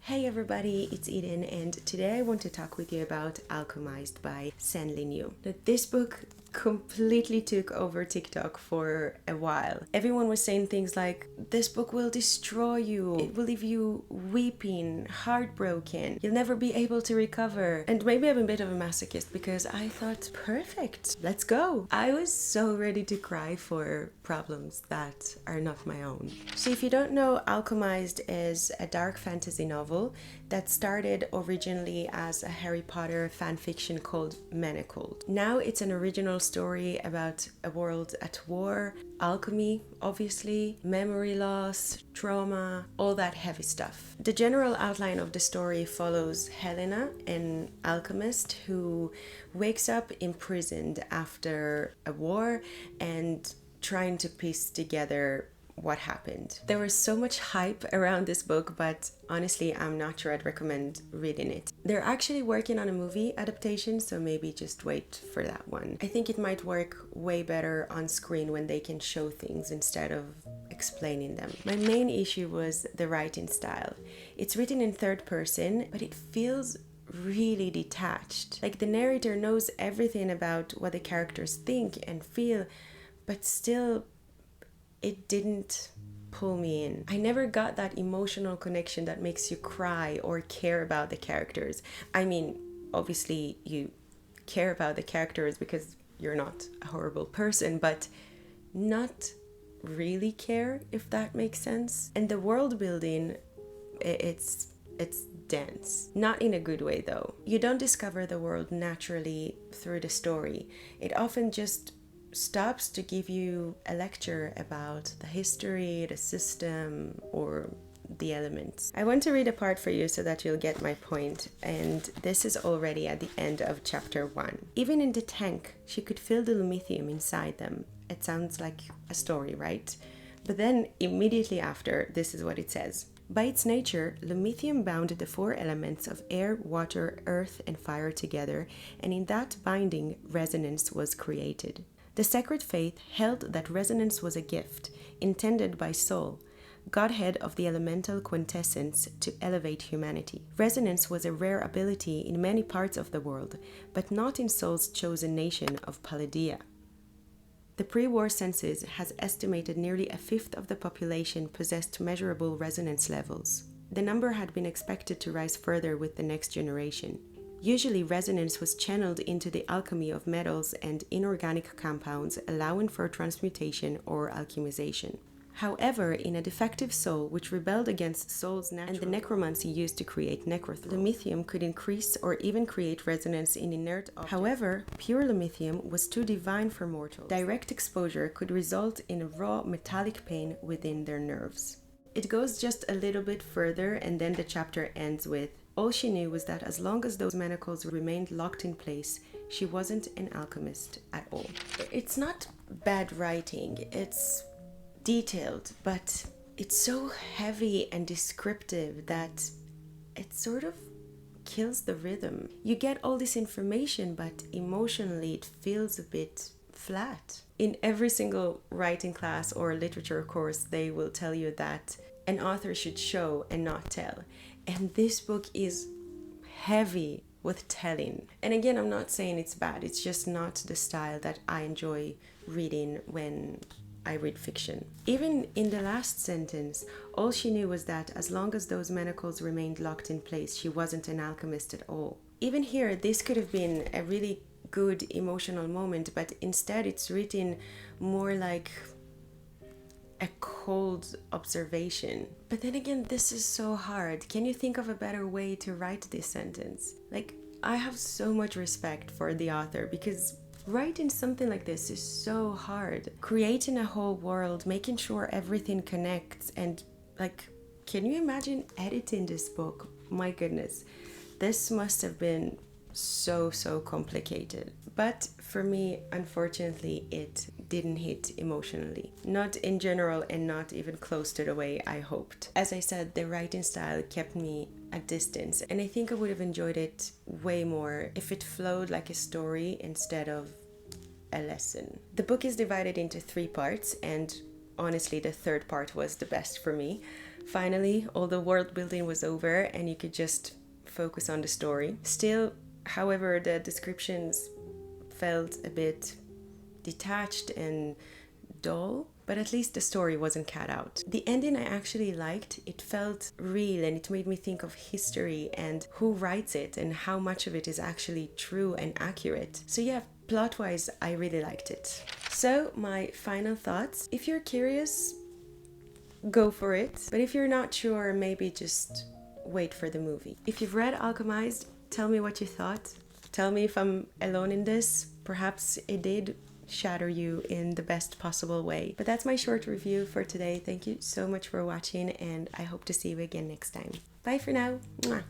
Hey everybody, it's Eden, and today I want to talk with you about Alchemised by SenLinYu. This book completely took over TikTok for a while. Everyone was saying things like, this book will destroy you, it will leave you weeping, heartbroken, you'll never be able to recover. And maybe I'm a bit of a masochist because I thought, perfect, let's go. I was so ready to cry for problems that are not my own. So if you don't know, Alchemised is a dark fantasy novel that started originally as a Harry Potter fanfiction called Manacled. Now it's an original story about a world at war, alchemy, obviously, memory loss, trauma, all that heavy stuff. The general outline of the story follows Helena, an alchemist who wakes up imprisoned after a war and trying to piece together what happened. There was so much hype around this book, but honestly, I'm not sure I'd recommend reading it. They're actually working on a movie adaptation, so maybe just wait for that one. I think it might work way better on screen when they can show things instead of explaining them. My main issue was the writing style. It's written in third person, but it feels really detached. Like the narrator knows everything about what the characters think and feel, but still it didn't pull me in. I never got that emotional connection that makes you cry or care about the characters. I mean, obviously you care about the characters because you're not a horrible person, but not really care, if that makes sense. And the world building, it's dense. Not in a good way though. You don't discover the world naturally through the story. It often just stops to give you a lecture about the history, the system, or the elements. I want to read a part for you so that you'll get my point, and this is already at the end of chapter 1. Even in the tank, she could feel the lumithium inside them. It sounds like a story, right? But then immediately after, this is what it says. By its nature, lumithium bound the 4 elements of air, water, earth, and fire together, and in that binding, resonance was created. The sacred faith held that resonance was a gift, intended by Soul, godhead of the elemental quintessence, to elevate humanity. Resonance was a rare ability in many parts of the world, but not in Soul's chosen nation of Palladium. The pre-war census has estimated nearly a fifth of the population possessed measurable resonance levels. The number had been expected to rise further with the next generation. Usually, resonance was channeled into the alchemy of metals and inorganic compounds, allowing for transmutation or alchemization. However, in a defective soul which rebelled against Soul's natural and the necromancy used to create necrothrall, lumithium could increase or even create resonance in inert objects. However, pure lumithium was too divine for mortals. Direct exposure could result in raw metallic pain within their nerves. It goes just a little bit further, and then the chapter ends with, all she knew was that as long as those manacles remained locked in place, she wasn't an alchemist at all. It's not bad writing, it's detailed, but it's so heavy and descriptive that it sort of kills the rhythm. You get all this information, but emotionally it feels a bit flat. In every single writing class or literature course, they will tell you that an author should show and not tell. And this book is heavy with telling. And again, I'm not saying it's bad. It's just not the style that I enjoy reading when I read fiction. Even in the last sentence, all she knew was that as long as those manacles remained locked in place, she wasn't an alchemist at all. Even here, this could have been a really good emotional moment, but instead it's written more like a cold observation. But then again, this is so hard. Can you think of a better way to write this sentence? Like, I have so much respect for the author because writing something like this is so hard. Creating a whole world, making sure everything connects, and like, can you imagine editing this book? My goodness, this must have been so complicated. But for me, unfortunately, it didn't hit emotionally. Not in general, and not even close to the way I hoped. As I said, the writing style kept me at distance, and I think I would have enjoyed it way more if it flowed like a story instead of a lesson. The book is divided into 3 parts, and honestly, the third part was the best for me. Finally, all the world building was over and you could just focus on the story. Still, however, the descriptions felt a bit detached and dull, but at least the story wasn't cut out. The ending I actually liked. It felt real and it made me think of history and who writes it and how much of it is actually true and accurate. So yeah, plot-wise, I really liked it. So my final thoughts, if you're curious, go for it. But if you're not sure, maybe just wait for the movie. If you've read Alchemised, tell me what you thought. Tell me if I'm alone in this. Perhaps it did shatter you in the best possible way. But that's my short review for today. Thank you so much for watching and I hope to see you again next time. Bye for now. Mwah.